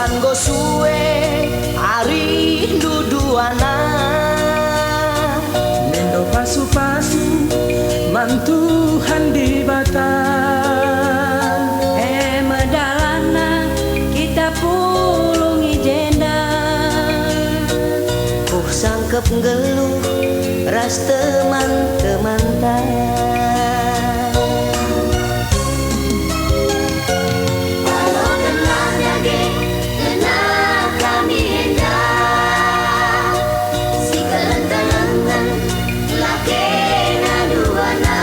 Korban go suwe ari duduana Nendo pasu-pasu mantuhan di bata medalana kita pulungi jenda sangkep geluh ras teman-temantan walau kenal jage kenal kami hendak si kelenteng-lenteng laki naduana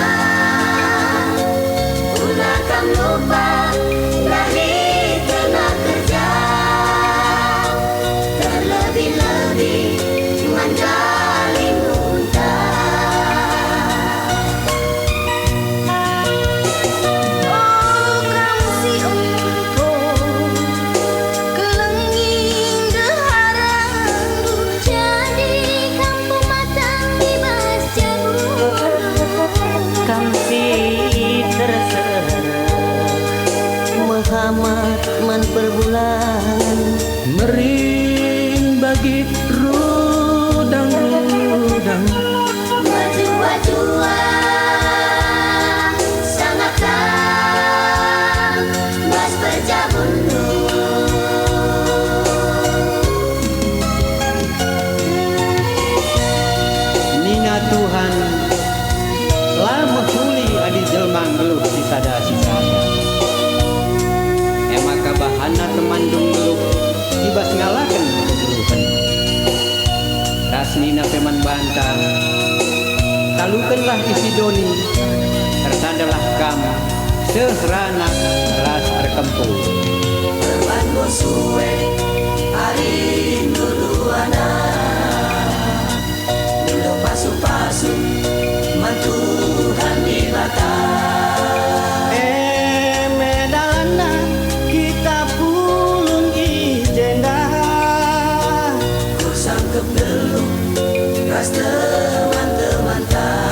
ulah kam lupa lahir kena kerja terlebih-lebih manjalin unta. oh kamu si empo kelenging deharang jadi kampung matang di basja kamu si terserah Muhammad man perbulan mering bagi rudang-rudang Baju-bajua sangat tam mas berjabundu Nina Tuhan lama huli adi jelma geluh sisada-sisada emaka bahana temandung geluh ibas ngalakan geluhan ras Nina peman bantah talukanlah isi doni tersadalah kamu sehrana ras terkempul korban go suwe ari duduana Nendo pasu-pasu mantuhan di bata medalana kita pulungi jenda sangkep geluh ras teman-temantan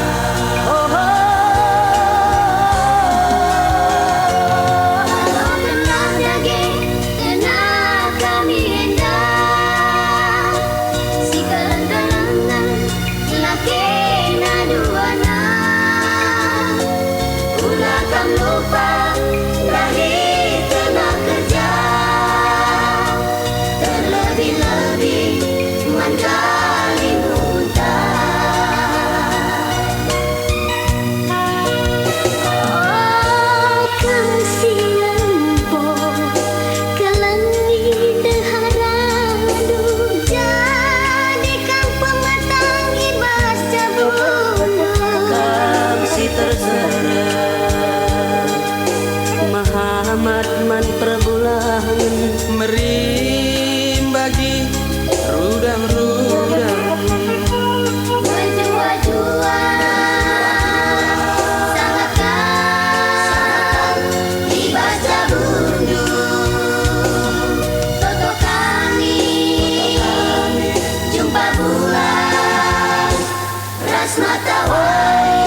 walau kenal jage kenal kami hendak si kelenteng-lenteng laki naduana ulah kam lupa lahir kena kerja terlebih-lebih manjalin unta. oh kamu si lempo kelenging deharang jadi kampung matang di basja kamu si terserah Muhammad man perbulan mering bagi rudang-rudang Baju-bajua sangat kam dibaca bundu foto kami jumpa bulan ras matahari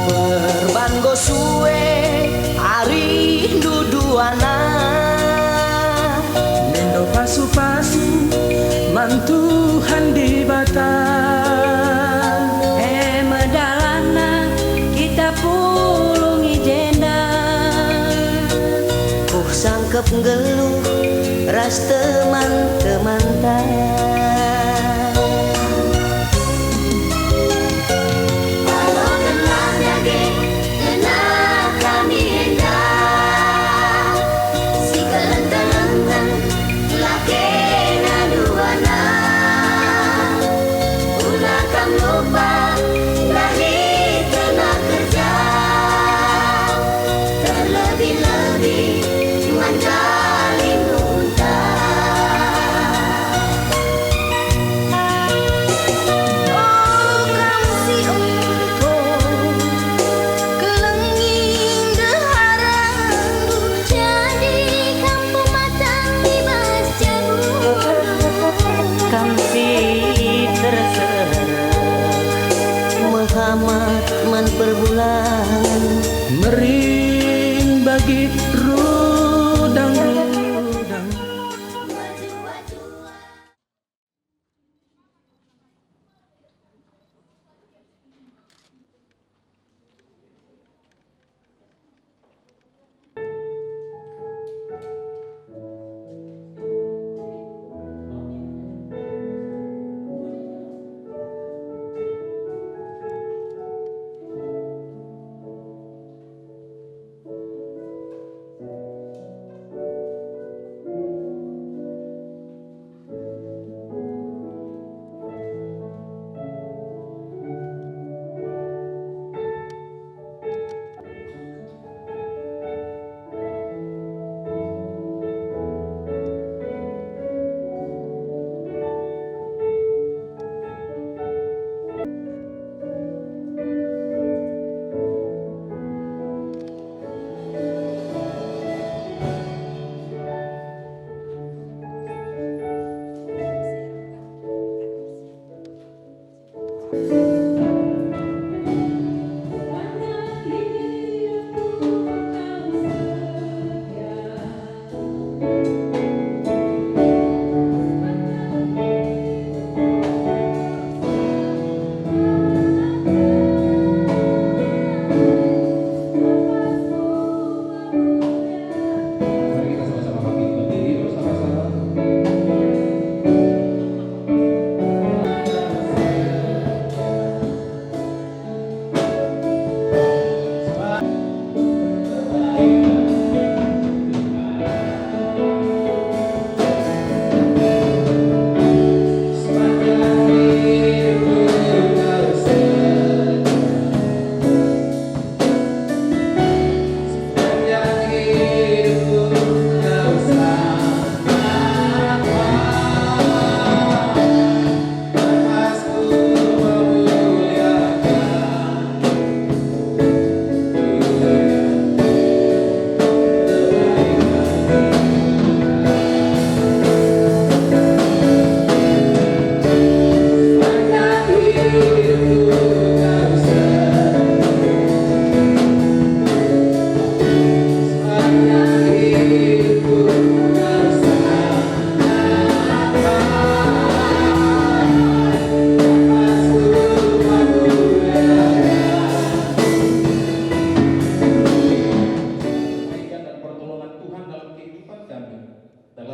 korban go suwe ari duduana Nendo pasu-pasu mantuhan di bata medalana kita pulungi jenda sangkep geluh ras teman-temantan walau kenal jage kenal kami hendak si kelenteng-lenteng laki naduana ulah kam lupa lahir kena kerja terlebih-lebih manjalin unta.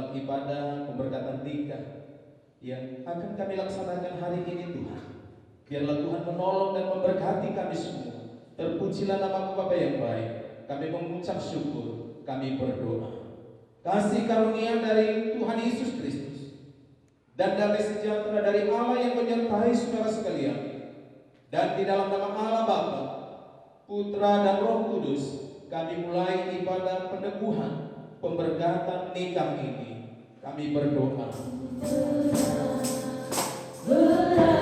dalam ibadah pemberkatan nikah yang akan kami laksanakan hari ini Tuhan. Biarlah Tuhan menolong dan memberkati kami semua. Terpujilah nama-Mu Bapa yang baik. Kami mengucap syukur, kami berdoa. Kasih karunia dari Tuhan Yesus Kristus dan damai sejahtera dari Allah yang menyertai saudara sekalian. Dan di dalam nama Allah Bapa, Putra dan Roh Kudus, kami mulai ibadah peneguhan pemberkatan nikah ini. Kami berdoa. One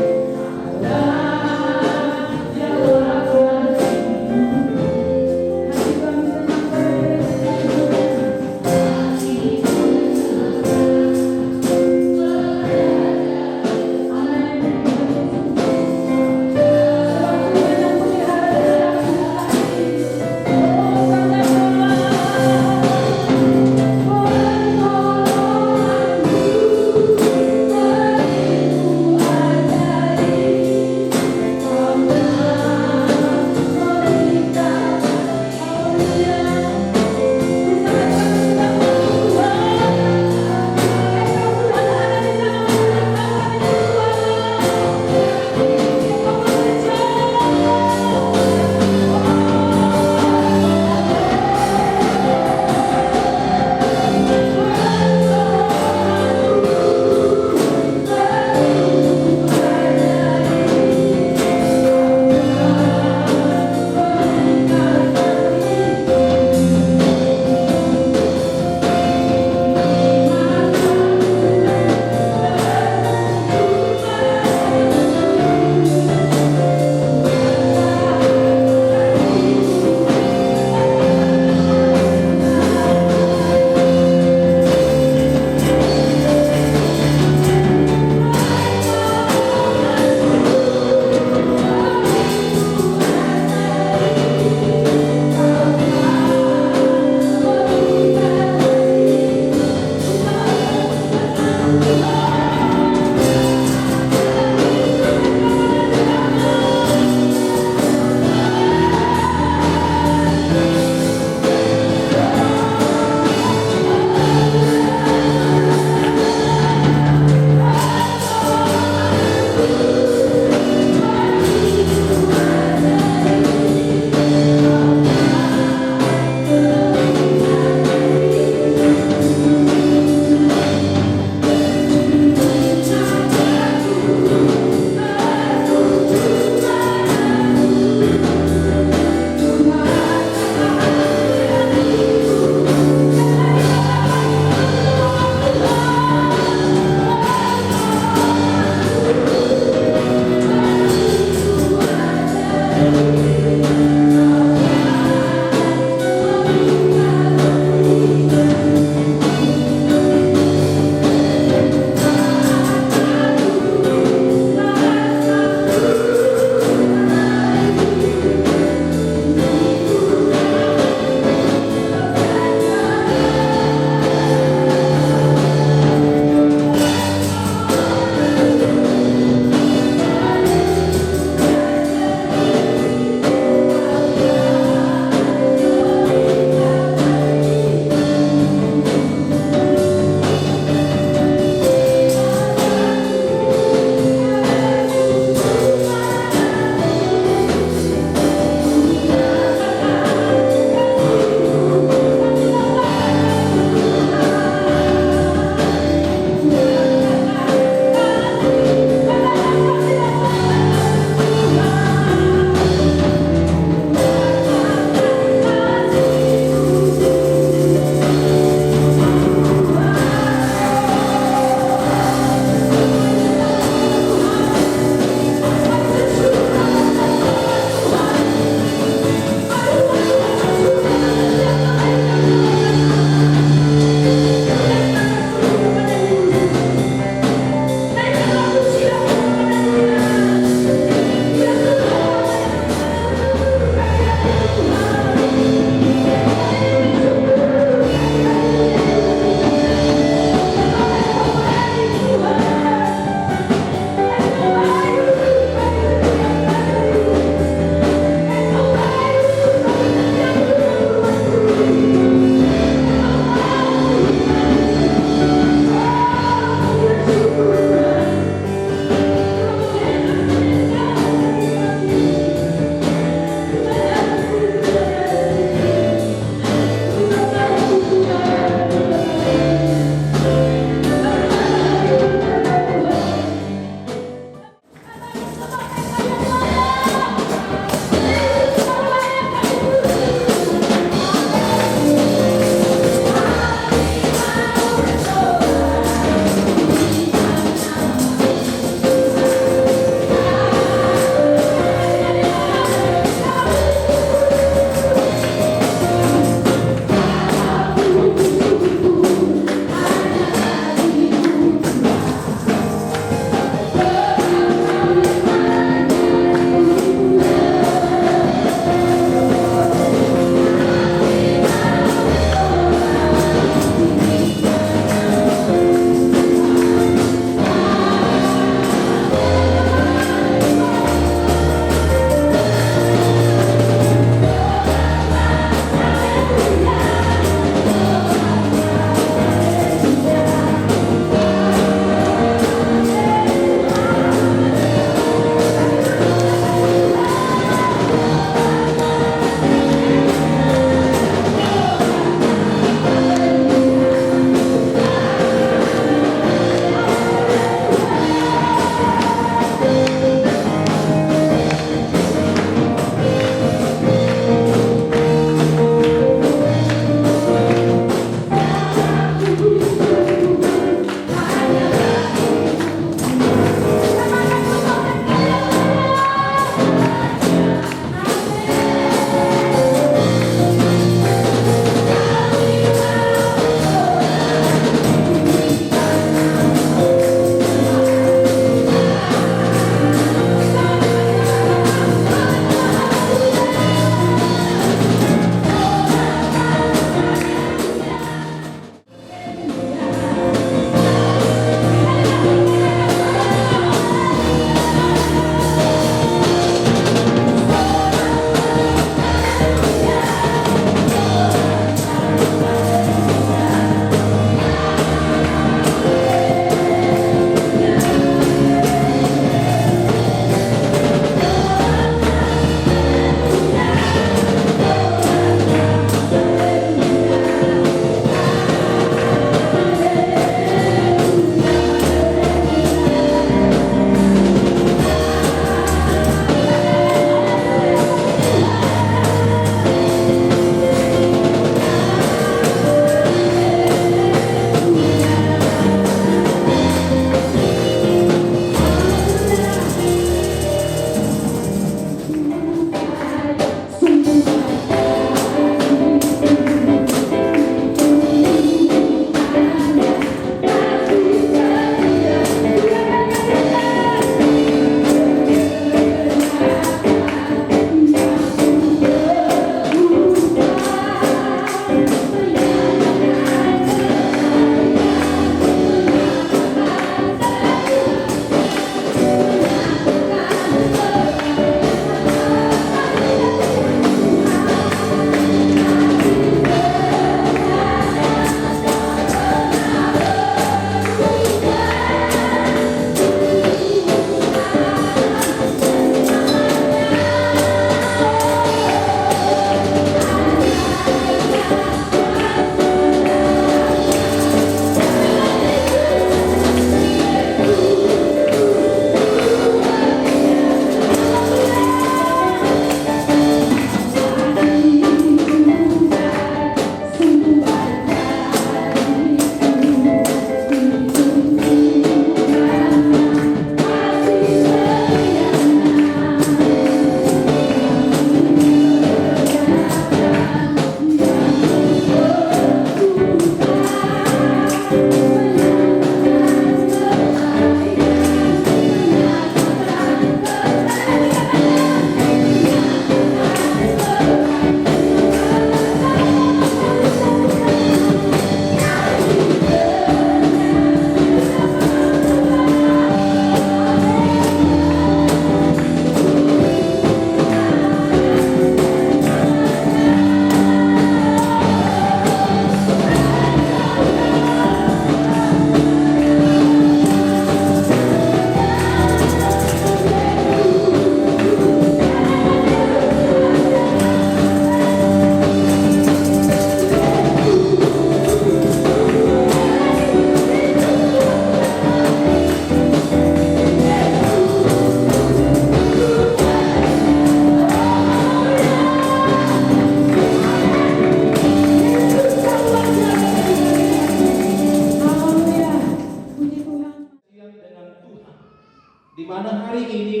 di mana hari ini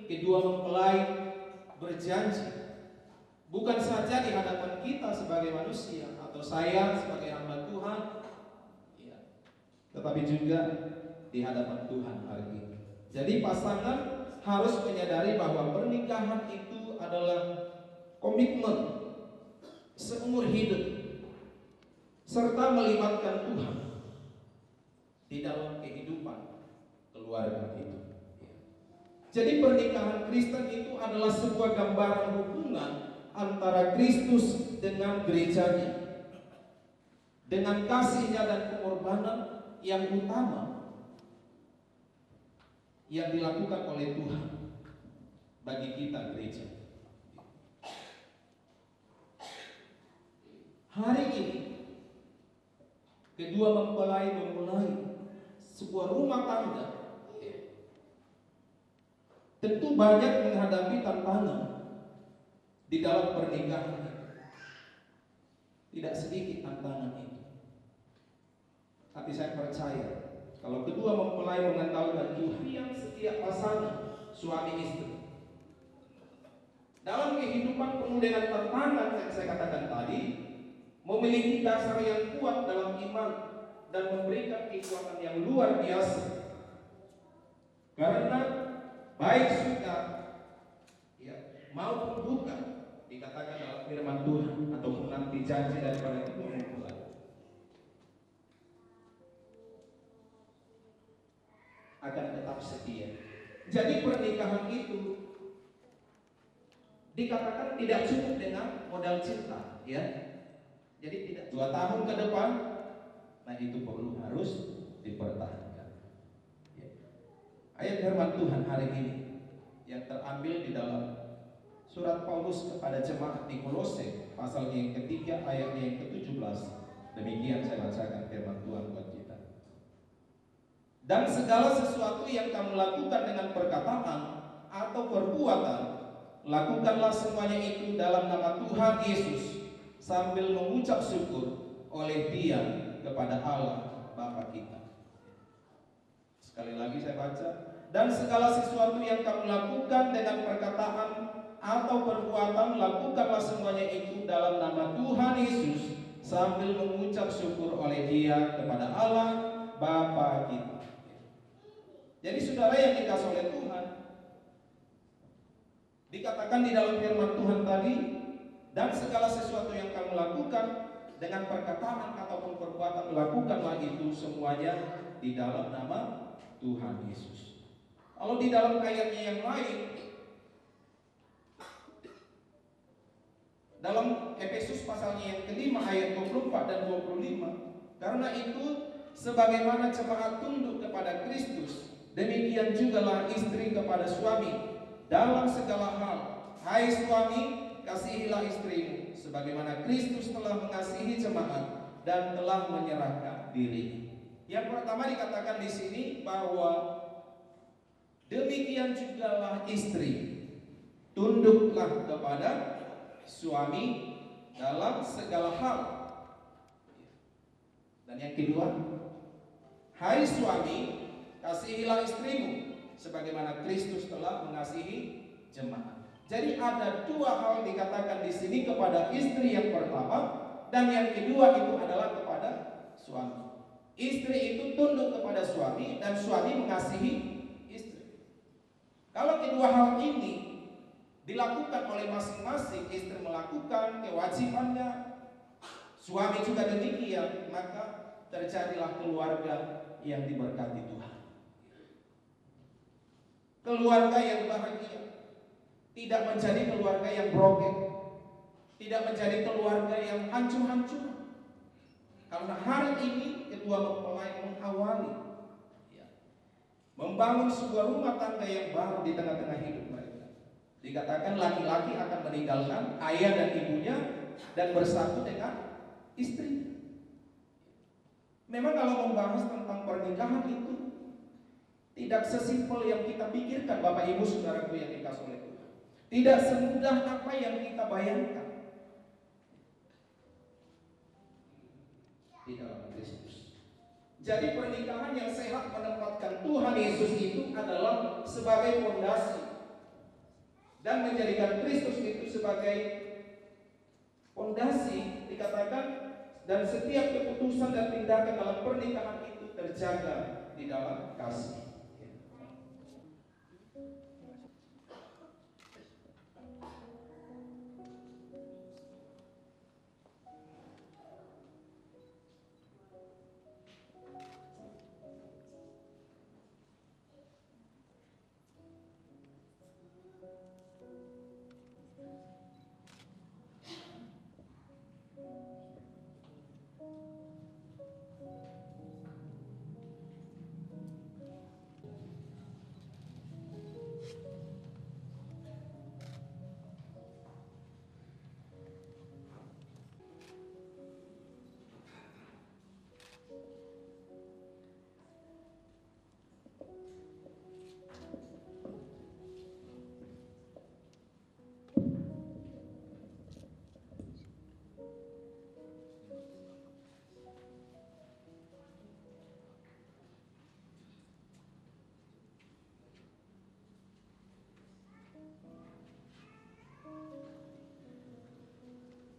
kedua mempelai berjanji bukan saja di hadapan kita sebagai manusia atau saya sebagai hamba Tuhan, ya, tetapi juga di hadapan Tuhan hari ini. Jadi pasangan harus menyadari bahwa pernikahan itu adalah komitmen seumur hidup serta melibatkan Tuhan di dalam kehidupan keluarga itu. Jadi pernikahan Kristen itu adalah sebuah gambaran hubungan antara Kristus dengan gerejanya, dengan kasihnya dan pengorbanan yang utama yang dilakukan oleh Tuhan bagi kita gereja. Hari ini kedua mempelai memulai sebuah rumah tangga. Tentu banyak menghadapi tantangan di dalam pernikahan. Tidak sedikit tantangan itu. Tapi saya percaya kalau kedua mempelai mengandalkan Tuhan yang setiap pasangan suami istri dalam kehidupan penuh dengan tantangan yang saya katakan tadi, memiliki dasar yang kuat dalam iman dan memberikan kekuatan yang luar biasa. Karena baik suka ya, maupun bukan dikatakan dalam firman Tuhan ataupun nanti janji daripada kedua mempelai akan tetap setia. Jadi pernikahan itu dikatakan tidak cukup dengan modal cinta, ya. Jadi tidak 2 tahun ke depan, nah itu perlu harus dipertahankan. Ya. Ayat firman Tuhan hari ini yang terambil di dalam surat Paulus kepada jemaat di Kolose, pasalnya yang ketiga, ayatnya yang ke-17. Demikian saya bacakan firman Tuhan buat kita. Dan segala sesuatu yang kamu lakukan dengan perkataan atau perbuatan, lakukanlah semuanya itu dalam nama Tuhan Yesus, sambil mengucap syukur oleh Dia kepada Allah Bapa kita. Sekali lagi saya baca. Dan segala sesuatu yang kamu lakukan dengan perkataan atau perbuatan, lakukanlah semuanya itu dalam nama Tuhan Yesus, sambil mengucap syukur oleh Dia kepada Allah Bapa kita. Jadi saudara yang dikasih oleh Tuhan, dikatakan di dalam firman Tuhan tadi, dan segala sesuatu yang kamu lakukan dengan perkataan ataupun perbuatan, lakukanlah itu semuanya di dalam nama Tuhan Yesus. Kalau di dalam ayatnya yang lain, dalam Efesus pasalnya yang kelima ayat 24 dan 25, karena itu sebagaimana jemaat tunduk kepada Kristus, demikian jugalah istri kepada suami dalam segala hal. Hai suami, kasihilah istrimu sebagaimana Kristus telah mengasihi jemaat dan telah menyerahkan diri. Yang pertama dikatakan di sini bahwa demikian jugalah istri tunduklah kepada suami dalam segala hal. Dan yang kedua, hai suami, kasihilah istrimu sebagaimana Kristus telah mengasihi jemaat. Jadi ada 2 hal dikatakan di sini kepada istri yang pertama, dan yang kedua itu adalah kepada suami. Istri itu tunduk kepada suami dan suami mengasihi istri. Kalau kedua hal ini dilakukan oleh masing-masing, istri melakukan kewajibannya, suami juga demikian, maka terjadilah keluarga yang diberkati Tuhan. Keluarga yang bahagia, tidak menjadi keluarga yang broken, tidak menjadi keluarga yang hancur-hancur. Karena hari ini kedua mempelai mengawali, membangun sebuah rumah tangga yang baru di tengah-tengah hidup mereka. Dikatakan laki-laki akan meninggalkan ayah dan ibunya dan bersatu dengan istri. Memang kalau membahas tentang pernikahan itu tidak sesimpel yang kita pikirkan, Bapak Ibu Saudaraku yang dikasih oleh Tuhan. Tidak semudah apa yang kita bayangkan di dalam Kristus. Jadi pernikahan yang sehat menempatkan Tuhan Yesus itu adalah sebagai fondasi dan menjadikan Kristus itu sebagai fondasi, dikatakan, dan setiap keputusan dan tindakan dalam pernikahan itu terjaga di dalam kasih.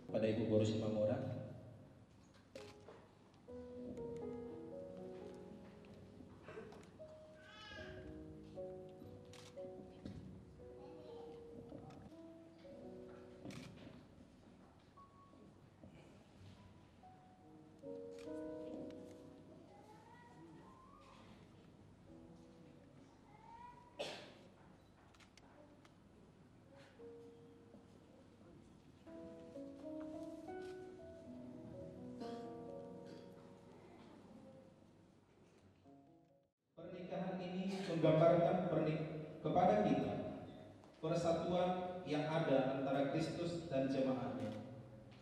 Pada Ibu Boru Simamora. Pernikahan ini menggambarkan kepada kita persatuan yang ada antara Kristus dan jemaatnya.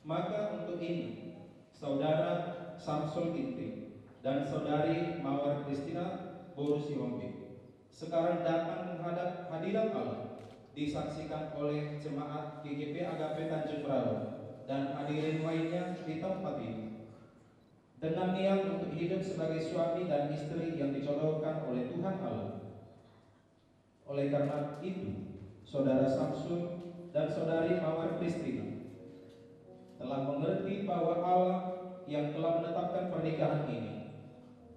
Maka untuk ini, Saudara Samsul Ginting dan Saudari Mawar Kristina Boru Sihombing sekarang datang menghadap hadirat Allah, disaksikan oleh jemaat GGP Agape Tanjung Perahu dan hadirin lainnya di tempat ini, dengan niat untuk hidup sebagai suami dan istri yang dijodohkan oleh Tuhan Allah. Oleh karena itu, Saudara Samsul dan Saudari Mawar Kristina telah mengerti bahwa Allah yang telah menetapkan pernikahan ini.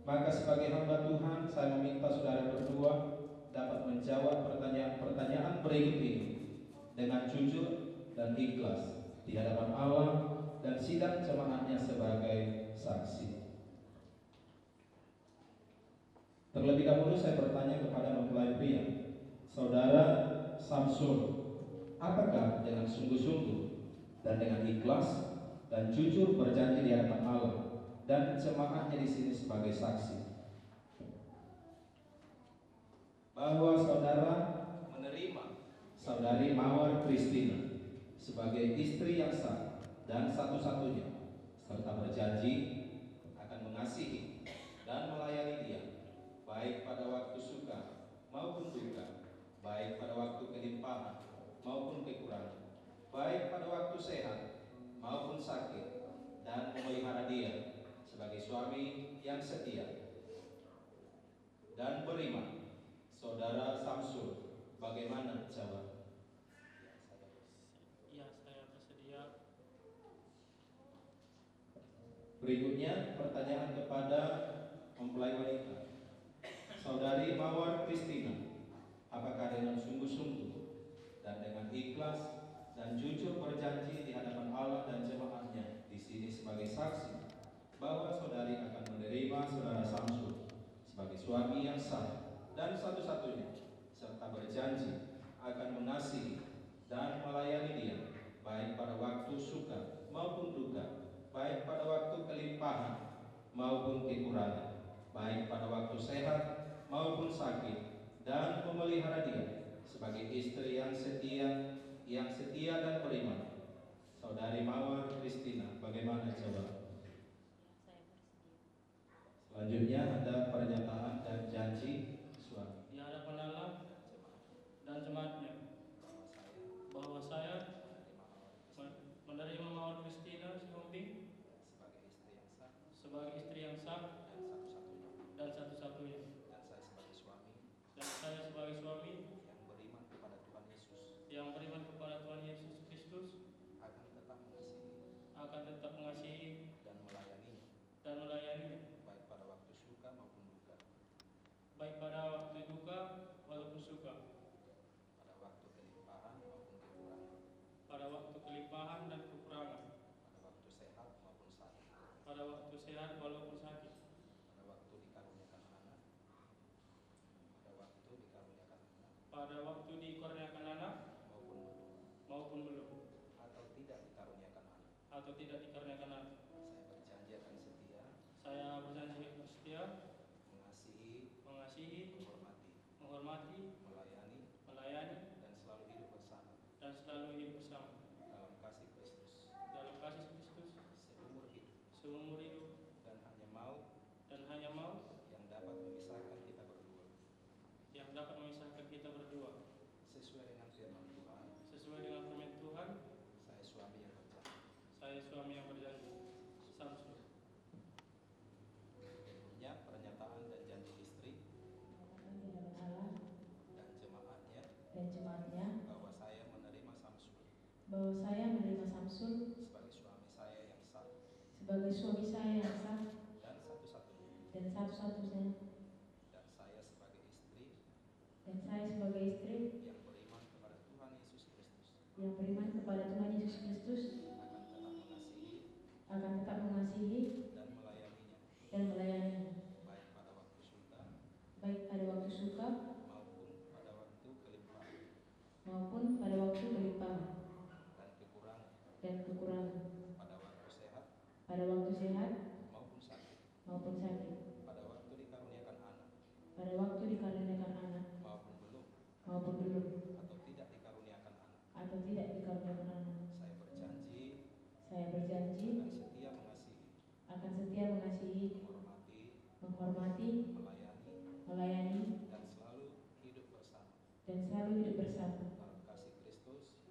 Maka sebagai hamba Tuhan, saya meminta saudara berdua dapat menjawab pertanyaan-pertanyaan berikut ini dengan jujur dan ikhlas di hadapan Allah dan sidang jemaatnya sebagai saksi. Terlebih dahulu saya bertanya kepada mempelai pria, Saudara Samsul, apakah dengan sungguh-sungguh dan dengan ikhlas dan jujur berjanji di hadapan Allah dan jemaatnya di sini sebagai saksi bahwa saudara menerima Saudari Mawar Kristina sebagai istri yang sah dan satu-satunya, serta berjanji akan mengasihi dan melayani dia baik pada waktu suka maupun duka, baik pada waktu kelimpahan maupun kekurangan, baik pada waktu sehat maupun sakit, dan memelihara dia sebagai suami yang setia dan beriman. Saudara Samsul, bagaimana jawab? Ya, saya bersedia. Berikutnya pertanyaan kepada mempelai wanita, Saudari Mawar Kristina, apakah dengan sungguh-sungguh dan dengan ikhlas dan jujur berjanji di hadapan Allah dan jemaatnya di sini sebagai saksi bahwa saudari akan menerima Saudara Samsul sebagai suami yang sah dan satu-satunya, serta berjanji akan mengasihi dan melayani dia baik pada waktu suka maupun duka, baik pada waktu kelimpahan maupun kekurangan, baik pada waktu sehat maupun sakit, dan memelihara dia sebagai istri yang setia dan beriman. Saudari Mawar Kristina, bagaimana jawab? Selanjutnya ada pernyataan dan janji suami. Di hadapan Allah dan jemaatnya bahwa saya menerima Mawar Kristina Sihombing Sebagai istri yang sah sebagai istri yang sah dan satu-satunya, dan satu-satunya, dan saya sebagai suami dan saya sebagai sebagai suami yang beriman kepada Tuhan Yesus yang beriman kepada Tuhan Yesus Kristus akan tetap mengasihi dan melayani baik pada waktu suka maupun duka, baik pada waktu duka walaupun suka, pada waktu kelimpahan maupun kekurangan, pada waktu kelimpahan dan kekurangan, pada waktu sehat maupun sakit, pada waktu sehat walaupun sakit, pada waktu dikaruniakan anak, pada waktu dikurniakan anak maupun belum, atau tidak dikaruniakan anak. Saya berjanji akan setia, mengasihi, menghormati, melayani, dan selalu hidup bersama dalam kasih Kristus seumur hidup, dan hanya mau yang dapat memisahkan kita berdua sesuai dengan firman Tuhan. Saya suami yang berjanji. Samsul. Berikutnya pernyataan dan janji istri dan jemaatnya bahwa saya menerima Samsul sebagai suami saya yang sah dan satu-satunya, dan saya sebagai istri yang beriman kepada Tuhan Yesus Kristus akan tetap mengasihi dan melayaninya baik pada waktu suka maupun pada waktu kelimpahan dan kekurangan, pada waktu sehat maupun sakit, pada waktu dikaruniakan anak maupun belum, atau tidak dikaruniakan anak. Saya berjanji akan setia mengasihi, menghormati, melayani, dan selalu hidup bersama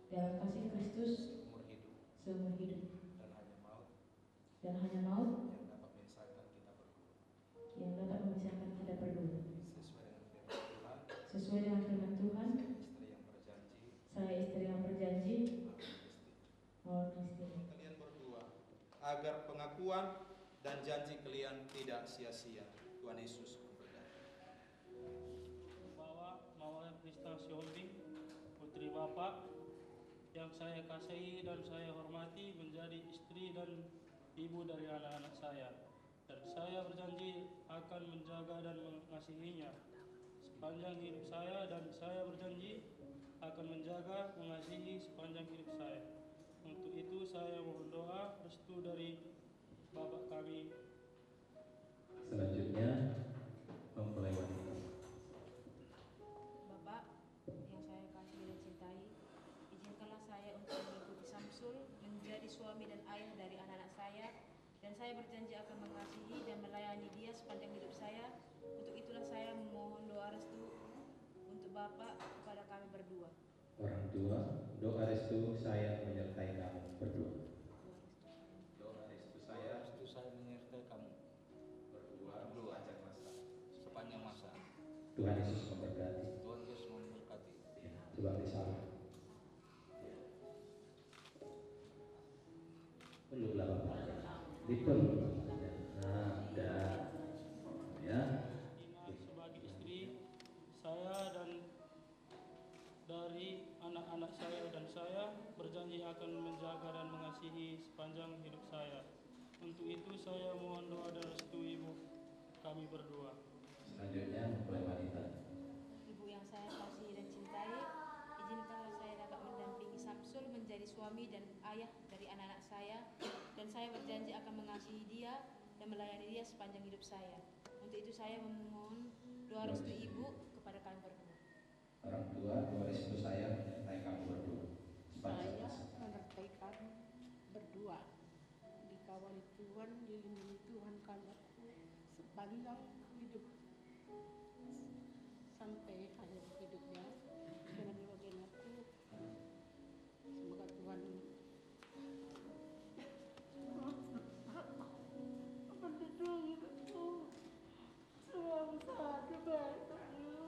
dalam kasih Kristus seumur hidup, dan hanya maut yang dapat memisahkan kita berdua. Sesuai dengan firman Tuhan, saya istri yang berjanji. Mawar Christine. Kalian berdua, agar pengakuan dan janji kalian tidak sia-sia. Tuhan Yesus memberkati. Bahwa Mawar Krista Siombing, putri Bapak yang saya kasihi dan saya hormati, menjadi istri dan ibu dari anak-anak saya, dan saya berjanji akan menjaga dan mengasihinya sepanjang hidup saya, dan saya berjanji akan menjaga, mengasihi sepanjang hidup saya. Untuk itu saya mohon doa restu dari Bapak kami. Selanjutnya mempelai wanita. Bapak yang saya kasih dan cintai, izinkanlah saya untuk mengikuti Samsul menjadi suami dan ayah dari anak-anak saya, dan saya berjanji akan mengasihi dan melayani dia sepanjang hidup saya. Untuk itulah saya memohon doa restu untuk Bapak kepada kami berdua. Orang tua, doa restu saya menyertai kamu berdua. Doa restu saya menyertai kamu berdua sepanjang masa. Tuhan Yesus memberkati. Tuhan Yesus memberkati. Coba disalam. Peluklah Bapak. Dipeluk. Nah, dah. Ya. Ina sebagai istri saya dan dari anak-anak saya, dan saya berjanji akan menjaga dan mengasihi sepanjang hidup saya. Untuk itu saya mohon doa dan restu ibu kami berdua. Selanjutnya mempelai wanita. Ibu yang saya kasihi dan cintai, izinkanlah saya dapat mendampingi Samsul menjadi suami dan ayah dari anak-anak saya, dan saya berjanji akan mengasihi dia dan melayani dia sepanjang hidup saya. Untuk itu saya memohon doa restu ibu kepada kami berdua. Orang tua, doa restu saya menyertai kamu berdua. Saya menyertai kamu berdua, dikawali Tuhan, dilindungi Tuhan kamu sepanjang hidup sampai akhir hidupnya dengan bagian aku. Semoga Tuhan mendukung hidupku selalu saat kebaikanmu.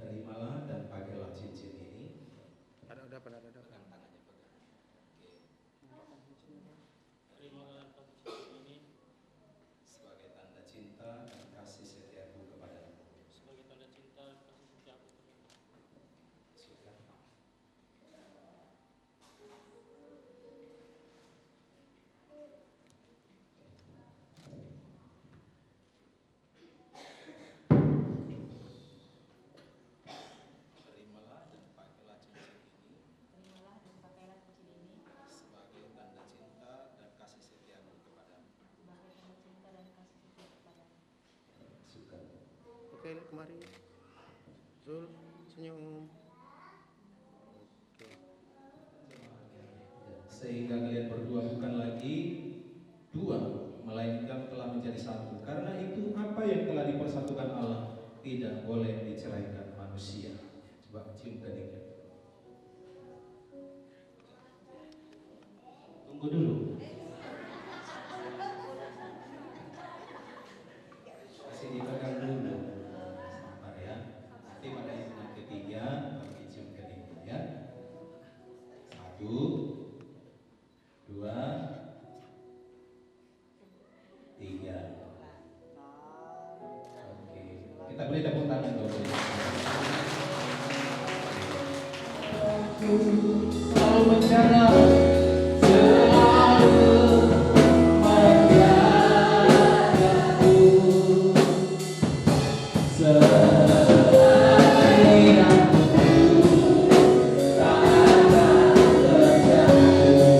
Terimalah dan pakailah cincin ini Terimalah dan pakai cincin ini sebagai tanda cinta dan kasih setiaku kepadamu. sebagai tanda cinta dan kasih setiaku kepadamu. Sudah. Terimalah dan pakailah cincin ini Terimalah dan pakailah cincin ini sebagai tanda cinta dan kasih setiaku kepadamu. sebagai tanda cinta dan kasih setia kepadamu. Sudah. Oke, lihat kemari. Zul, senyum. Oke. Sehingga kalian berdua bukan lagi dua, melainkan telah menjadi satu. Karena itu apa yang telah dipersatukan Allah tidak boleh diceraikan manusia. Coba cium keningnya. Tunggu dulu. Masih dipegang dulu. Sabar ya. Nanti pada hitungan ketiga baru dicium keningnya ya. 1, 2, 3. Oke, kita beri tepuk tangan dulu. Selalu menjaga, selalu menjagaku, selagi aku tak ada terjatuh.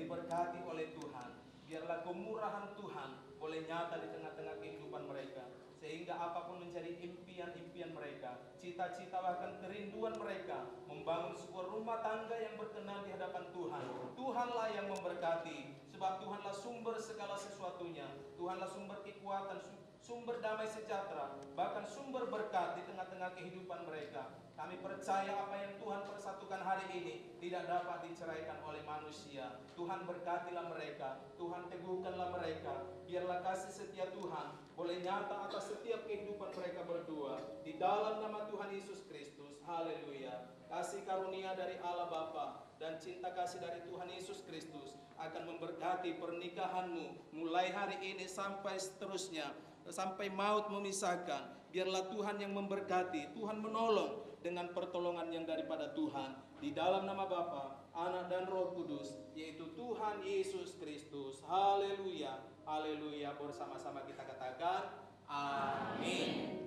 diberkati oleh Tuhan. Biarlah kemurahan Tuhan boleh nyata di tengah-tengah kehidupan mereka, sehingga apapun menjadi impian-impian mereka, cita-cita bahkan kerinduan mereka membangun sebuah rumah tangga yang berkenan di hadapan Tuhan. Tuhanlah yang memberkati, sebab Tuhanlah sumber segala sesuatunya. Tuhanlah sumber kekuatan, sumber damai sejahtera, bahkan sumber berkat di tengah-tengah kehidupan mereka. Kami percaya apa yang Tuhan persatukan hari ini tidak dapat diceraikan oleh manusia. Tuhan berkatilah mereka, Tuhan teguhkanlah mereka. Biarlah kasih setia Tuhan boleh nyata atas setiap kehidupan mereka berdua. Di dalam nama Tuhan Yesus Kristus, haleluya. Kasih karunia dari Allah Bapa dan cinta kasih dari Tuhan Yesus Kristus akan memberkati pernikahanmu mulai hari ini sampai seterusnya, sampai maut memisahkan. Biarlah Tuhan yang memberkati, Tuhan menolong dengan pertolongan yang daripada Tuhan. Di dalam nama Bapa, Anak dan Roh Kudus, yaitu Tuhan Yesus Kristus. Haleluya, haleluya. Bersama-sama kita katakan amin.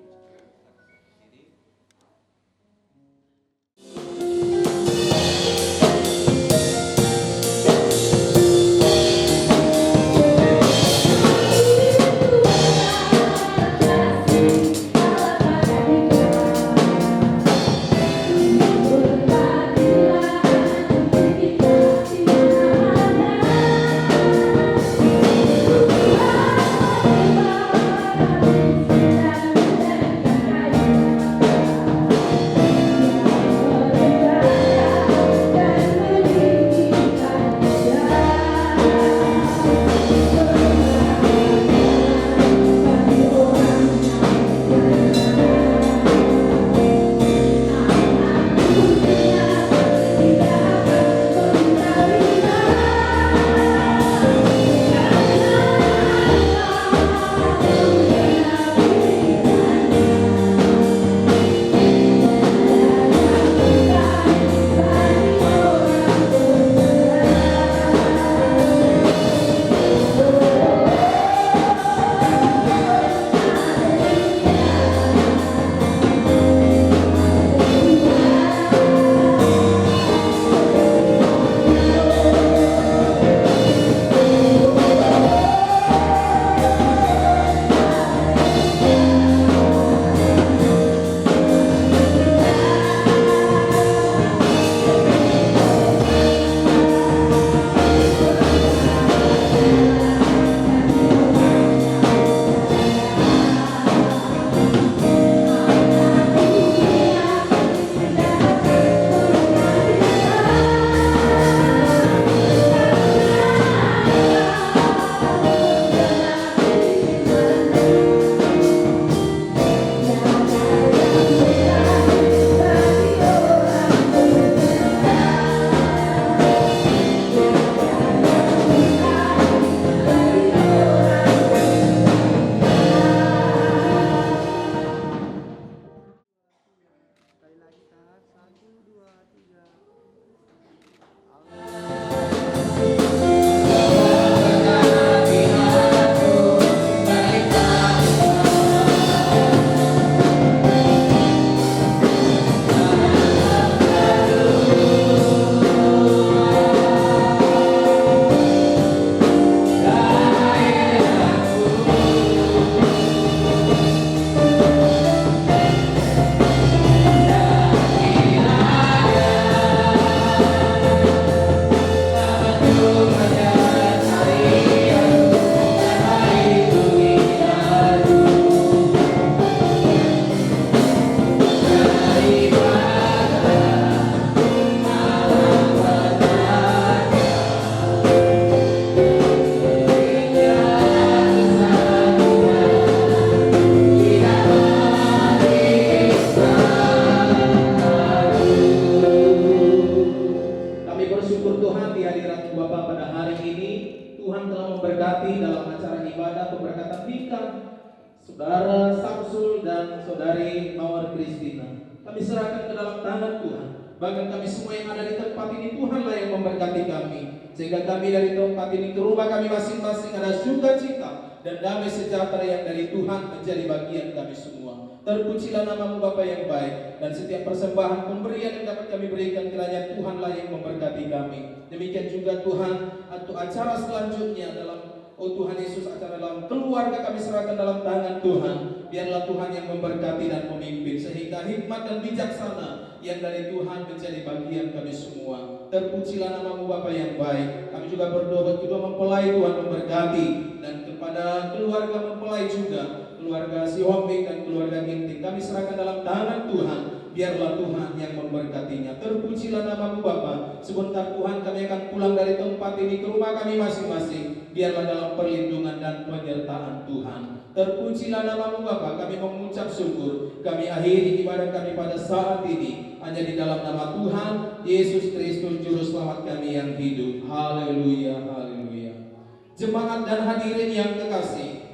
Saudara Samsul dan Saudari Mawar Kristina, kami serahkan ke dalam tangan Tuhan. Bahkan kami semua yang ada di tempat ini, Tuhanlah yang memberkati kami, sehingga kami dari tempat ini ke rumah kami masing-masing ada sukacita dan damai sejahtera yang dari Tuhan menjadi bagian kami semua. Terpujilah namamu Bapa yang baik, dan setiap persembahan pemberian yang dapat kami berikan kiranya Tuhanlah yang memberkati kami. Demikian juga Tuhan, untuk acara selanjutnya dalam Tuhan Yesus, acara dalam keluarga kami serahkan dalam tangan Tuhan. Biarlah Tuhan yang memberkati dan memimpin, sehingga hikmat dan bijaksana yang dari Tuhan menjadi bagian kami semua. Terpujilah namamu Bapa yang baik. Kami juga berdoa kedua mempelai Tuhan memberkati, dan kepada keluarga mempelai juga keluarga si Hombing dan keluarga Ginting kami serahkan dalam tangan Tuhan. Biarlah Tuhan yang memberkatinya. Terpujilah nama-Mu Bapa. Sebentar Tuhan kami akan pulang dari tempat ini ke rumah kami masing-masing. Biarlah dalam perlindungan dan penyertaan Tuhan. Terpujilah nama-Mu Bapa. Kami mengucap syukur. Kami akhiri ibadah kami pada saat ini hanya di dalam nama Tuhan Yesus Kristus Juru Selamat kami yang hidup. Haleluya, haleluya. Jemaat dan hadirin yang kekasih,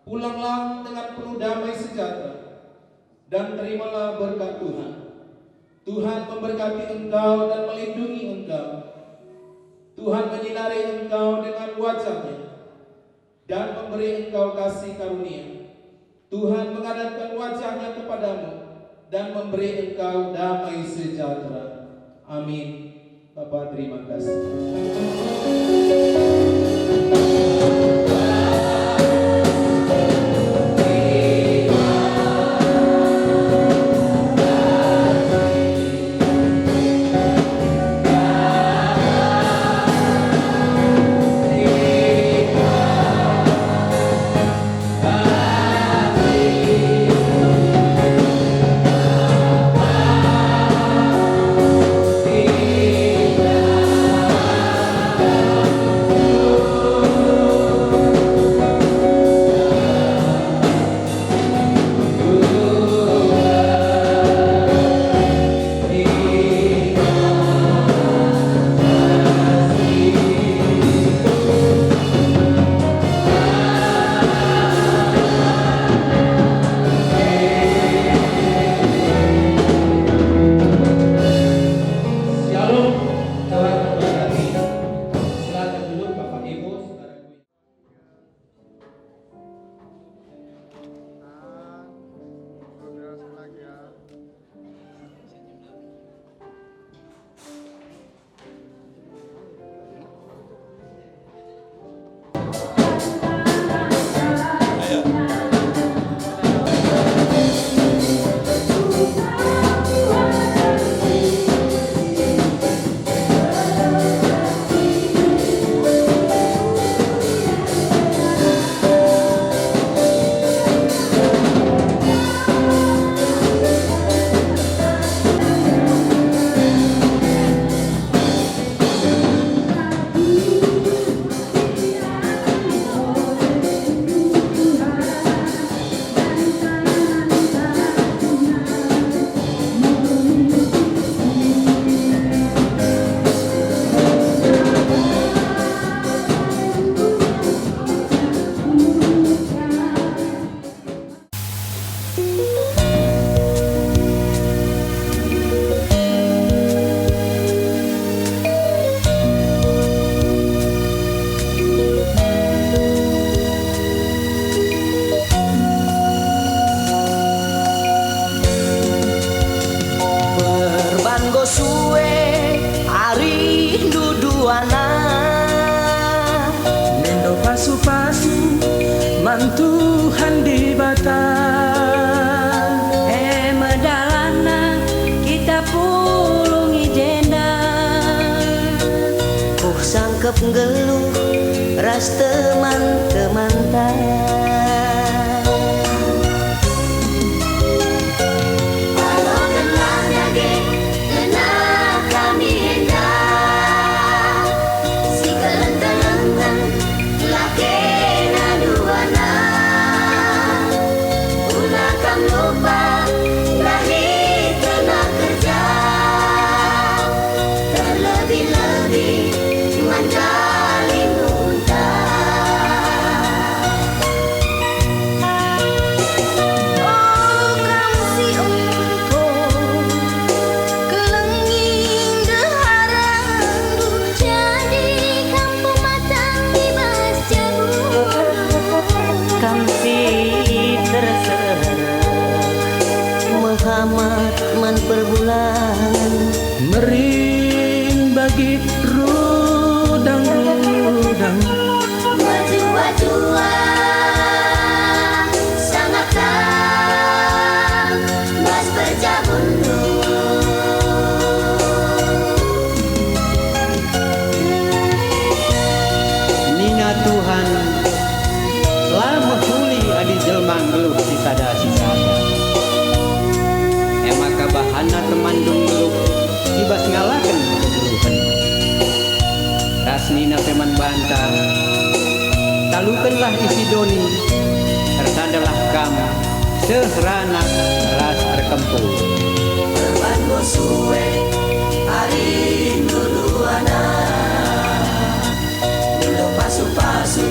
pulanglah dengan penuh damai sejahtera dan terimalah berkat Tuhan. Tuhan memberkati engkau dan melindungi engkau. Tuhan menyinari engkau dengan wajah-Nya dan memberi engkau kasih karunia. Tuhan menghadapkan wajah-Nya kepadamu dan memberi engkau damai sejahtera. Amin. Bapa, terima kasih. Tuhan di batang medalana kita pulungi jenda sangkep geluh ras teman-teman Walau telah jadi kenal kami hendak si kelenteng-lenteng laki naduana ulah kam lupa lahir kena kerja terlebih-lebih menjalin unta. Oh kamu si engko kelenging deharandu jadi kampung matang di bas jabur kamsi terserah Muhammad man perbulan merin bagi rudang-rudang Wajua-jua sangat tak bas berjabundu Nina Tuhan lama huli adi jelmang talukanlah isi doni, tersadalah kam sehrana ras arkempu. Perban suwe hari duluana, dulu pasu-pasu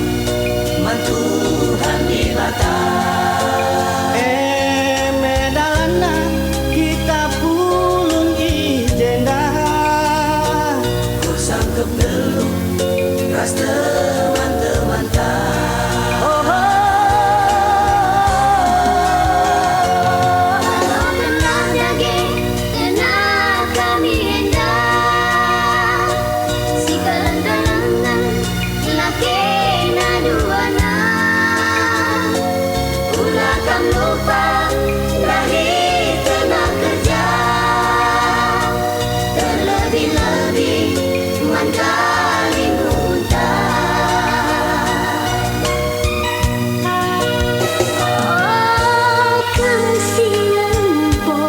mantuhan di bata. Medalana kita pulung ijenda, kusangkep dulu ras teman-teman ta. Kalau kenal daging, kenal kami hendak. Si kelentangan, laki naduana. Ulah kam lupa, lahir tengah kerja. Terlebih-lebih, mangkali muntah. Oh kasih lempo,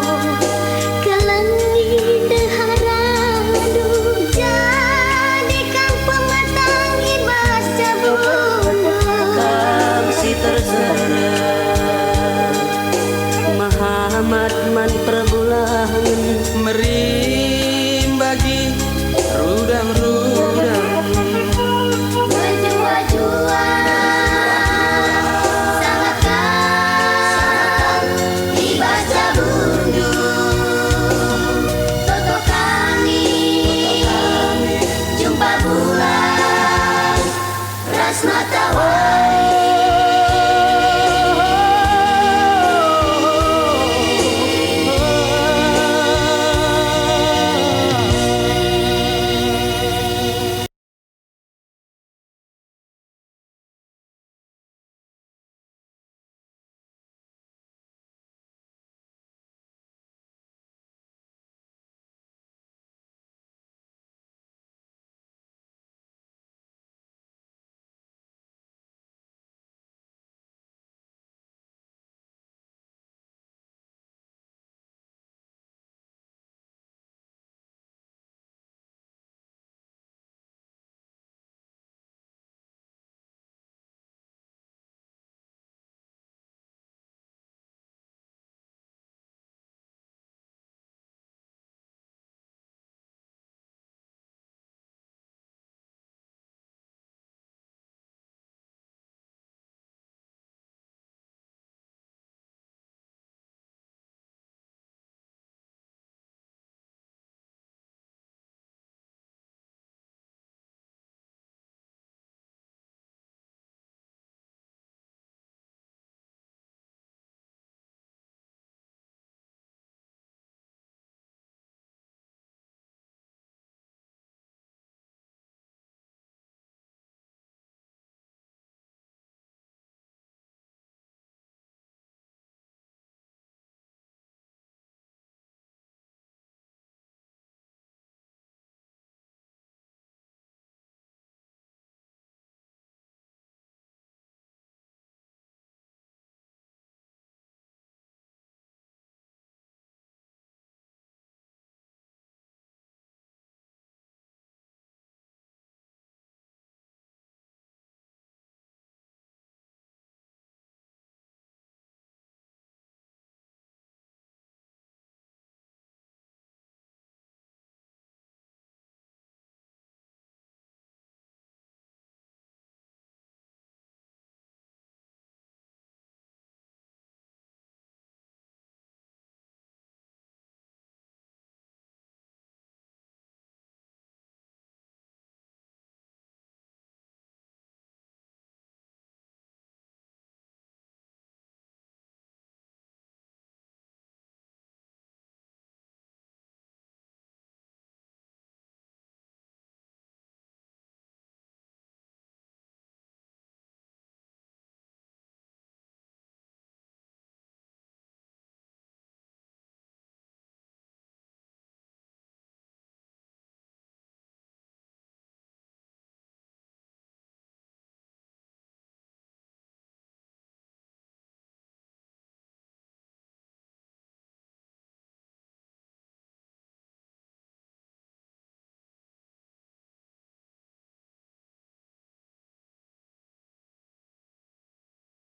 kelengi deharadu, jadikan pematang ibas cabut. Kang si terserah Muhammad man perbulangan, merim bagi rudang